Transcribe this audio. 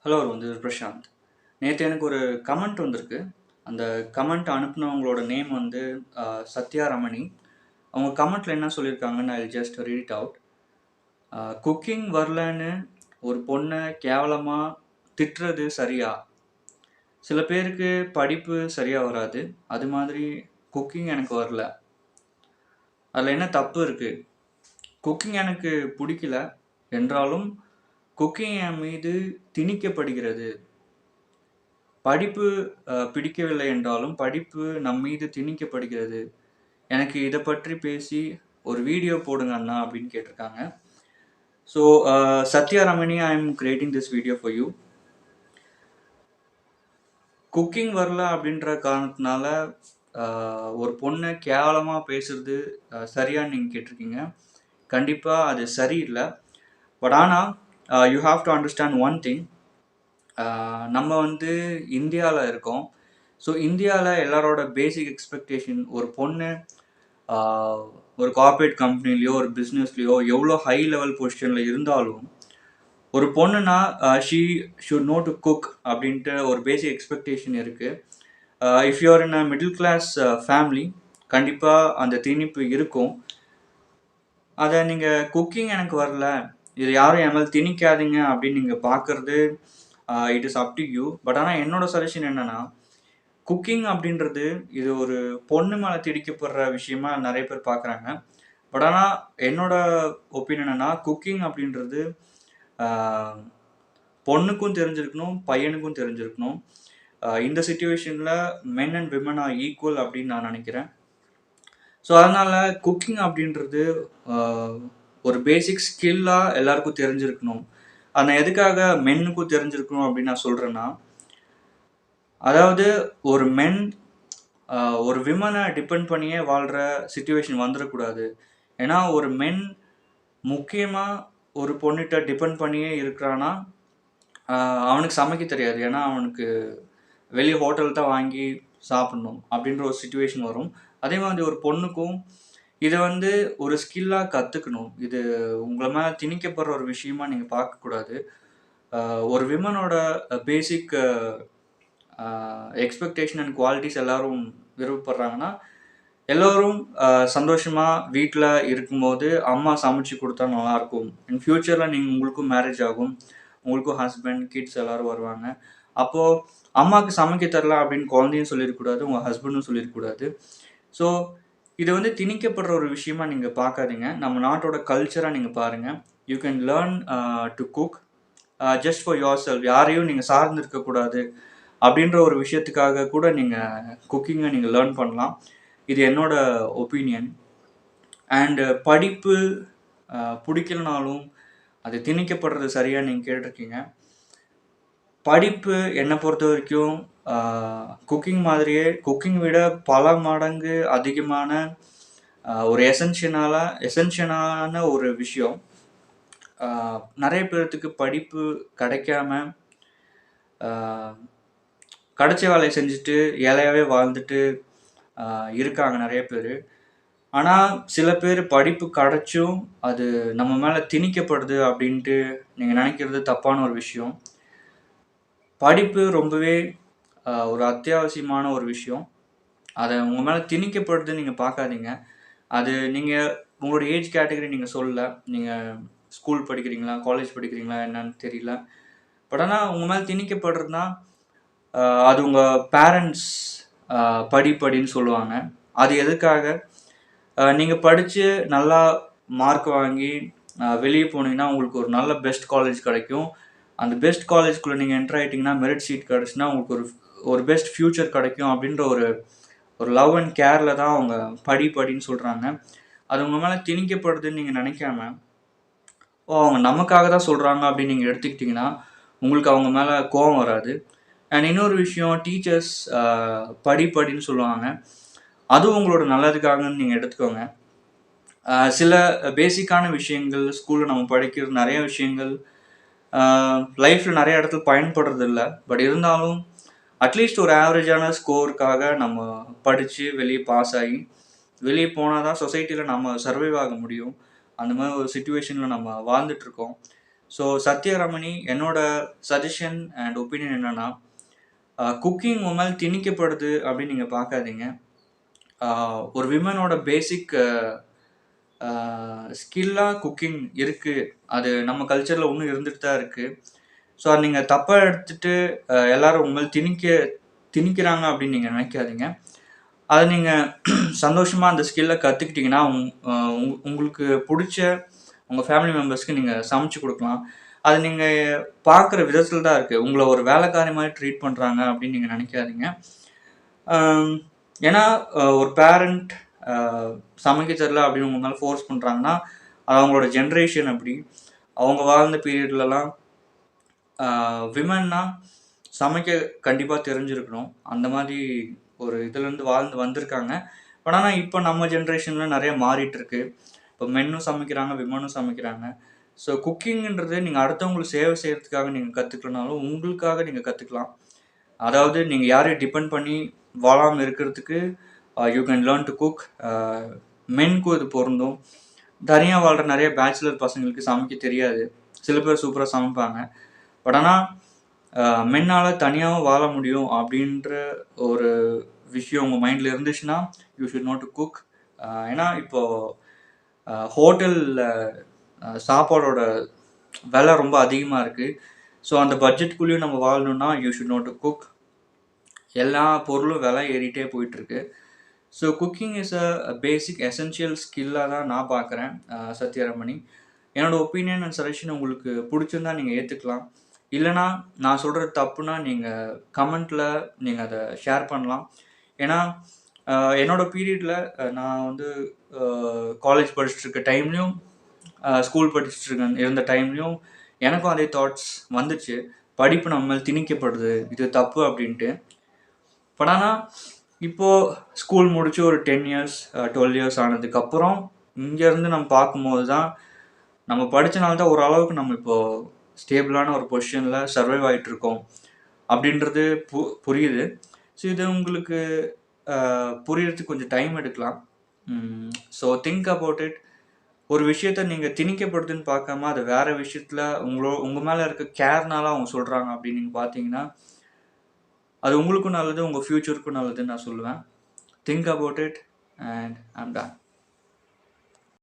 Hello வந்து பிரசாந்த். நேற்று எனக்கு ஒரு கமெண்ட் வந்திருக்கு. அந்த கமெண்ட் அனுப்புனவங்களோட நேம் வந்து சத்யா ரமணி. அவங்க கமெண்ட்டில் என்ன சொல்லியிருக்காங்கன்னு I just read it out. Cooking வரலன்னு ஒரு பொண்ணை கேவலமாக திட்டுறது சரியா? சில பேருக்கு படிப்பு சரியாக வராது, அது மாதிரி குக்கிங் எனக்கு வரல, அதில் என்ன தப்பு இருக்குது? குக்கிங் எனக்கு பிடிக்கல என்றாலும் குக்கிங் என் மீது திணிக்கப்படுகிறது. படிப்பு பிடிக்கவில்லை என்றாலும் படிப்பு நம் மீது திணிக்கப்படுகிறது. எனக்கு இதை பற்றி பேசி ஒரு வீடியோ போடுங்க அண்ணா அப்படின்னு கேட்டிருக்காங்க. So Sathya Ramani, I am creating this video for you. Cooking வரல அப்படின்ற காரணத்தினால ஒரு பொண்ணை கேவலமாக பேசுறது சரியான்னு நீங்கள் கேட்டிருக்கீங்க. கண்டிப்பாக அது சரியில்லை. பட் ஆனால் you have to understand one thing. நம்ம வந்து இந்தியாவில் இருக்கோம். ஸோ இந்தியாவில் எல்லாரோட பேசிக் எக்ஸ்பெக்டேஷன், ஒரு பொண்ணு ஒரு கார்பரேட் கம்பெனிலையோ ஒரு பிஸ்னஸ்லையோ எவ்வளோ ஹை லெவல் பொசிஷனில் இருந்தாலும் ஒரு பொண்ணுனா she should know to cook அப்படின்ட்டு ஒரு பேசிக் எக்ஸ்பெக்டேஷன் இருக்குது. If you're in a middle class family கண்டிப்பாக அந்த திணிப்பு இருக்கும். அதை நீங்கள் குக்கிங் எனக்கு வரல, இது யாரும் என் மேலே திணிக்காதீங்க அப்படின்னு நீங்கள் பார்க்குறது it is up to you. But ஆனால் என்னோட சஜஷன் என்னென்னா, குக்கிங் அப்படின்றது இது ஒரு பொண்ணு மேலே திணிக்கப்படுற விஷயமா நிறைய பேர் பார்க்குறாங்க. பட் ஆனால் என்னோட ஒப்பீனியன் என்னென்னா, குக்கிங் அப்படின்றது பொண்ணுக்கும் தெரிஞ்சிருக்கணும், பையனுக்கும் தெரிஞ்சிருக்கணும். இந்த சுச்சுவேஷனில் men and women R equal அப்படின்னு நான் நினைக்கிறேன். ஸோ அதனால் குக்கிங் அப்படின்றது ஒரு பேசிக் ஸ்கில்லாக எல்லாருக்கும் தெரிஞ்சிருக்கணும். ஆனால் எதுக்காக மென்னுக்கும் தெரிஞ்சிருக்கணும் அப்படின்னு நான் சொல்கிறேன்னா, அதாவது ஒரு மென் ஒரு விமனை டிபெண்ட் பண்ணியே வாழ்கிற சுச்சுவேஷன் வந்துடக்கூடாது. ஏன்னா ஒரு மென் முக்கியமாக ஒரு பொண்ணுகிட்ட டிபெண்ட் பண்ணியே இருக்கிறான்னா அவனுக்கு சமைக்க தெரியாது. ஏன்னா அவனுக்கு வெளியே ஹோட்டல் தான் வாங்கி சாப்பிட்ணும் அப்படின்ற ஒரு சுச்சுவேஷன் வரும். அதே மாதிரி ஒரு பொண்ணுக்கும் இதை வந்து ஒரு ஸ்கில்லாக கற்றுக்கணும். இது உங்களை மேலே திணிக்கப்படுற ஒரு விஷயமா நீங்கள் பார்க்கக்கூடாது. ஒரு விமனோட பேசிக் எக்ஸ்பெக்டேஷன் அண்ட் குவாலிட்டிஸ் எல்லாரும் விருப்பப்படுறாங்கன்னா, எல்லோரும் சந்தோஷமாக வீட்டில் இருக்கும்போது அம்மா சமைச்சு கொடுத்தா நல்லாயிருக்கும். இன் ஃப்யூச்சரில் நீங்கள் உங்களுக்கும் மேரேஜ் ஆகும், உங்களுக்கும் ஹஸ்பண்ட் கிட்ஸ் எல்லோரும் வருவாங்க. அப்போது அம்மாவுக்கு சமைக்க தரல அப்படின்னு குழந்தையும் சொல்லிடக்கூடாது, உங்கள் ஹஸ்பண்டும் சொல்லிடக்கூடாது. ஸோ இது வந்து திணிக்கப்படுற ஒரு விஷயமா நீங்கள் பார்க்காதீங்க. நம்ம நாட்டோட கல்ச்சராக நீங்கள் பாருங்கள். You can learn to cook just for your self. யாரையும் நீங்கள் சார்ந்து இருக்கக்கூடாது அப்படின்ற ஒரு விஷயத்துக்காக கூட நீங்கள் குக்கிங்கை நீங்கள் லேர்ன் பண்ணலாம். இது என்னோட ஒப்பீனியன். அண்டு படிப்பு பிடிக்கலனாலும் அது திணிக்கப்படுறது சரியாக நீங்கள் கேட்டிருக்கீங்க. படிப்பு என்னை பொறுத்த வரைக்கும் குக்கிங் மாதிரியே, குக்கிங் விட பல மடங்கு அதிகமான ஒரு எசென்ஷியலான ஒரு விஷயம். நிறைய பேர்த்துக்கு படிப்பு கிடைக்காம கிடைச்ச வேலையை செஞ்சுட்டு ஏழையாகவே வாழ்ந்துட்டு இருக்காங்க நிறைய பேர். ஆனால் சில பேர் படிப்பு கிடைச்சும் அது நம்ம மேலே திணிக்கப்படுது அப்படின்ட்டு நீங்கள் நினைக்கிறது தப்பான ஒரு விஷயம். படிப்பு ரொம்பவே ஒரு அத்தியாவசியமான ஒரு விஷயம். அதை உங்கள் மேலே திணிக்கப்படுது நீங்கள் பார்க்காதீங்க. அது நீங்கள் உங்களோட ஏஜ் கேட்டகரி நீங்கள் சொல்லலை, நீங்கள் ஸ்கூல் படிக்கிறீங்களா காலேஜ் படிக்கிறீங்களா என்னன்னு தெரியல. பட் ஆனால் உங்கள் மேலே திணிக்கப்படுறதுனா அது உங்கள் பேரண்ட்ஸ் படின்னு சொல்லுவாங்க. அது எதுக்காக? நீங்கள் படித்து நல்லா மார்க் வாங்கி வெளியே போனீங்கன்னா உங்களுக்கு ஒரு நல்ல பெஸ்ட் காலேஜ் கிடைக்கும். அந்த பெஸ்ட் காலேஜ்குள்ளே நீங்கள் என்ட்ரு ஆகிட்டிங்கன்னா மெரிட் சீட் கிடச்சுன்னா உங்களுக்கு ஒரு பெஸ்ட் ஃப்யூச்சர் கிடைக்கும் அப்படின்ற ஒரு லவ் அண்ட் கேரில் தான் அவங்க படின்னு சொல்கிறாங்க. அது உங்கள் மேலே திணிக்கப்படுதுன்னு நீங்கள் நினைக்காம, அவங்க நமக்காக தான் சொல்கிறாங்க அப்படின்னு நீங்கள் எடுத்துக்கிட்டிங்கன்னா உங்களுக்கு அவங்க மேலே கோபம் வராது. அண்ட் இன்னொரு விஷயம், டீச்சர்ஸ் படின்னு சொல்லுவாங்க. அதுவும் உங்களோட நல்லதுக்காகன்னு நீங்கள் எடுத்துக்கோங்க. சில பேசிக்கான விஷயங்கள் ஸ்கூலில் நம்ம படிக்கிற நிறைய விஷயங்கள் லைஃப்பில் நிறைய இடத்துல பயன்படுறது இல்லை. பட் இருந்தாலும் அட்லீஸ்ட் ஒரு ஆவரேஜான ஸ்கோருக்காக நம்ம படித்து வெளியே பாஸ் ஆகி வெளியே போனால் தான் சொசைட்டியில் நம்ம சர்வைவ் ஆக முடியும். அந்த மாதிரி ஒரு சுச்சுவேஷனில் நம்ம வாழ்ந்துட்டுருக்கோம். ஸோ சத்யரமணி என்னோட சஜஷன் அண்ட் ஒப்பீனியன் என்னன்னா, குக்கிங் உங்க மேல திணிக்கப்படுது அப்படின்னு நீங்க பார்க்காதீங்க. ஒரு விமனோட பேசிக் ஸ்கில்லா குக்கிங் இருக்கு. அது நம்ம கல்ச்சர்ல இன்னும் இருந்துட்டு தான் இருக்கு. ஸோ அத நீங்க தப்பா எடுத்துட்டு எல்லாரும் உங்க மேல திணிக்கிறாங்க அப்படின்னு நீங்க நினைக்காதீங்க. அத நீங்க சந்தோஷமா அந்த ஸ்கில்ல கத்துக்கிட்டீங்கன்னா, உங்களுக்கு புடிச்ச உங்க ஃபேமிலி மெம்பர்ஸ்க்கு நீங்க சமைச்சு குடுக்கலாம். அது நீங்க பார்க்குற விதத்துல தான் இருக்கு. உங்கள ஒரு வேலைக்காரி மாரி ட்ரீட் பண்றாங்க அப்படின்னு நீங்க நினைக்காதீங்க. அம் ஏன்னா ஒரு பேரண்ட் அ சமைக்க தெரியல அப்படின்னு உங்க மேல ஃபோர்ஸ் பண்றாங்கன்னா, அது அவங்களோட ஜெனரேஷன் அப்படி. அவங்க வாழ்ந்த பீரியட்லலாம் விமன்னா சமைக்க கண்டிப்பா தெரிஞ்சிருக்கணும். அந்த மாரி ஒரு இதுலேருந்து வாழ்ந்து வந்திருக்காங்க. பட் ஆனா இப்ப நம்ம ஜெனரேஷன்ல நெறைய மாறிட்டுருக்கு. இப்போ மென்னும் சமைக்கிறாங்க, விமனும் சமைக்கிறாங்க. ஸோ குக்கிங்ன்றது நீங்க அடுத்தவங்களுக்கு சேவை செய்றதுக்காக நீங்க கத்துக்கலனாலும், உங்களுக்காக நீங்க கத்துக்கலாம். அதாவது நீங்க யாரையும் டிபெண்ட் பண்ணி வாழாம இருக்கிறதுக்கு you can learn to cook. மென்க்கும் இது பொருந்தும். தனியா வாழ்ற நெறைய பேச்சுலர் பசங்களுக்கு சமைக்க தெரியாது. சில பேர் சூப்பரா சமைப்பாங்க. பட் ஆனா மென்னால தனியாவும் வாழ முடியும் அப்படின்ற ஒரு விஷயம் உங்க மைண்ட்ல இருந்துச்சுன்னா, you should know to cook. ஏன்னா இப்போ ஹோட்டல்ல சாப்பாடோட விலை ரொம்ப அதிகமா இருக்கு. ஸோ அந்த பட்ஜெட்குள்ளேயும் நம்ம வாழணும்னா, you should know to cook. எல்லா பொருளும் விலை ஏறிட்டே போயிட்டுருக்கு. So cooking is basic essential ஸ்கில்லா தான் நான் பார்க்குறேன் சத்யரமணி. என்னோட ஒப்பீனியன் அண்ட் சஜஷன் உங்களுக்கு பிடிச்சிருந்தா நீங்க ஏத்துக்கலாம். இல்லன்னா, நான் சொல்றது தப்புன்னா நீங்க கமெண்ட்ல நீங்க அத ஷேர் பண்ணலாம். ஏன்னா, என்னோட பீரியட்ல நான் வந்து காலேஜ் படிச்சுட்டு இருக்க டைம்லயும், ஸ்கூல் படிச்சுட்டு இருந்த டைம்லயும் எனக்கும் அதே தாட்ஸ் வந்துச்சு. படிப்பு நம்ம மேல திணிக்கப்படுது. இது தப்பு அப்படின்ட்டு. பட் ஆனா, இப்போ ஸ்கூல் முடிச்சு ஒரு 10 இயர்ஸ் 12 இயர்ஸ் ஆனதுக்கப்புறம், இங்கேருந்து நம்ம பார்க்கும்போது தான், நம்ம படிச்சனால தான் ஓரளவுக்கு நம்ம இப்போ ஸ்டேபிளான ஒரு பொசிஷன்ல சர்வைவ் ஆயிட்டுருக்கோம். அப்படின்றது புரியுது. ஸோ இது உங்களுக்கு புரியறதுக்கு கொஞ்சம் டைம் எடுக்கலாம். So think about it. ஒரு விஷயத்த நீங்க திணிக்கப்படுதுன்னு பார்க்காம, அது வேற விஷயத்துல உங்க மேல இருக்க கேர்னால அவங்க சொல்றாங்க அப்படின்னு நீங்க பார்த்தீங்கன்னா, அது உங்களுக்கும் நல்லது, உங்க ஃபியூச்சருக்கும் நல்லதுன்னு நான் சொல்லுவேன். Think about it and I am ton.